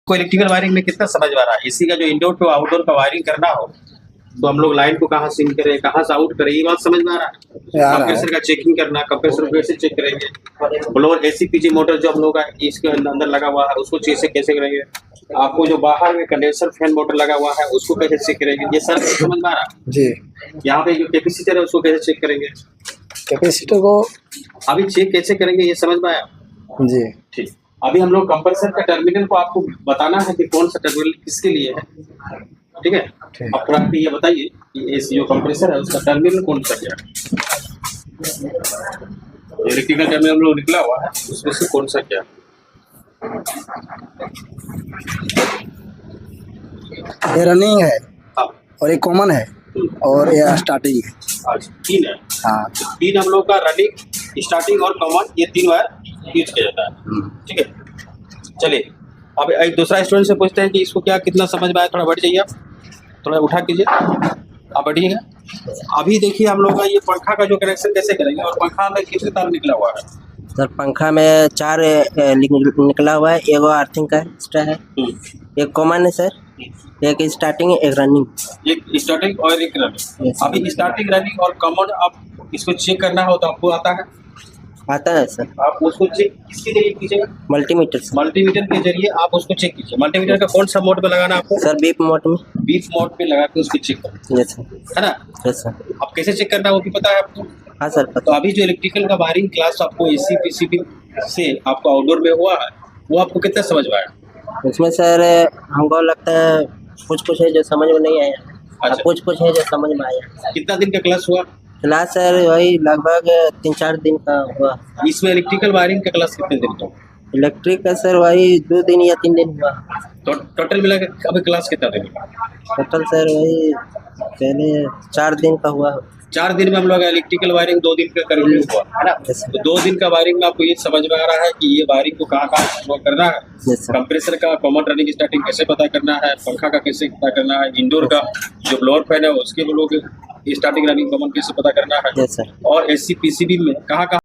को electrical wiring में कितना समझ आ रहा है? इसी का जो इंडोर टू आउटडोर का वायरिंग करना हो तो हम लोग लाइन को कहाँ से इन करें, कहाँ से आउट करें, ये बात समझ में आ रहा है। कंप्रेसर का चेकिंग करना, कंप्रेसर को कैसे चेक करेंगे, ब्लोअर एसीपीजी मोटर जो हम लोग का इसके अंदर लगा हुआ है उसको कैसे कैसे करेंगे, आपको जो बाहर में कंडेंसर फैन मोटर लगा हुआ है उसको कैसे चेक करेंगे, ये सारा समझ में आ रहा है जी। यहाँ पे जो कैपेसिटर है उसको कैसे चेक करेंगे, कैपेसिटर को अभी चेक कैसे करेंगे ये समझ में आया जी। ठीक। अभी हम लोग कंप्रेसर का टर्मिनल को आपको बताना है कि कौन सा टर्मिनल किसके लिए है, ठीक है। अब थोड़ा ये बताइए कि इस जो कंप्रेसर है उसका टर्मिनल कौन सा क्या है, इलेक्ट्रिकल टर्मिनल हम लोग निकला हुआ है उसमें से कौन सा क्या ये रनिंग है हाँ। और एक कॉमन है और ये स्टार्टिंग है। अच्छा तीन है, हाँ तीन हम लोग का रनिंग, स्टार्टिंग और कॉमन, ये तीन वायर यूज किया जाता है, ठीक है। चलिए अब एक दूसरा स्टूडेंट से पूछते हैं कि इसको क्या कितना समझ में आया, थोड़ा बढ़ जाइए आप, थोड़ा उठा कीजिए, आप बढ़िएगा। अभी देखिए हम लोग का ये पंखा का जो कनेक्शन कैसे करेंगे और पंखा में कितने तार निकला हुआ है। सर पंखा में 4 निकला हुआ है, एगो अर्थिंग का एक्स्ट्रा है, एक कॉमन है सर, एक स्टार्टिंग एक रनिंग, एक स्टार्टिंग और एक रनिंग। अभी स्टार्टिंग रनिंग और कॉमन आप इसको चेक करना हो तो आपको आता है, आता है सर, आप उसको चेक किसके जरिए कीजिएगा, मल्टीमीटर से। मल्टीमीटर के जरिए आप उसको चेक कीजिए। मल्टीमीटर का कौन सा मोड पे लगाना आपको, सर बीप मोड में, बीप मोड पे लगा के उसको चेक करना यस सर, है ना। यस सर, अब कैसे चेक करना है वो भी पता है आपको। हाँ सर तो पता। अभी जो इलेक्ट्रिकल का वायरिंग क्लास आपको एसी पीसीबी से आपको आउटडोर में हुआ है वो आपको कितना समझ में आया। उसमें सर हमको लगता है कुछ है जो समझ में नहीं आया, अच्छा। कुछ है जो समझ में आया। कितना दिन का क्लास हुआ क्लास सर वही लगभग 3-4 दिन का हुआ। इसमें इलेक्ट्रिकल वायरिंग का क्लास कितने दिन का, इलेक्ट्रिक का सर वही 2 दिन या 3 दिन हुआ। तो टोटल मिला के अभी क्लास कितना दिन का। टोटल सर वही पहले 4 दिन का हुआ। 4 दिन में हम लोग इलेक्ट्रिकल वायरिंग 2 दिन का करीब हुआ है ना। तो 2 दिन का वायरिंग में आपको ये समझ में आ रहा है कि ये वायरिंग को कहाँ कहाँ करना है, कंप्रेसर का कॉमन रनिंग स्टार्टिंग कैसे पता करना है, पंखा का कैसे पता करना है, इंडोर का जो ब्लोअर फैन है उसके लोग स्टार्टिंग रनिंग कॉमन कैसे पता करना है, और एसी पीसीबी में कहाँ कहाँ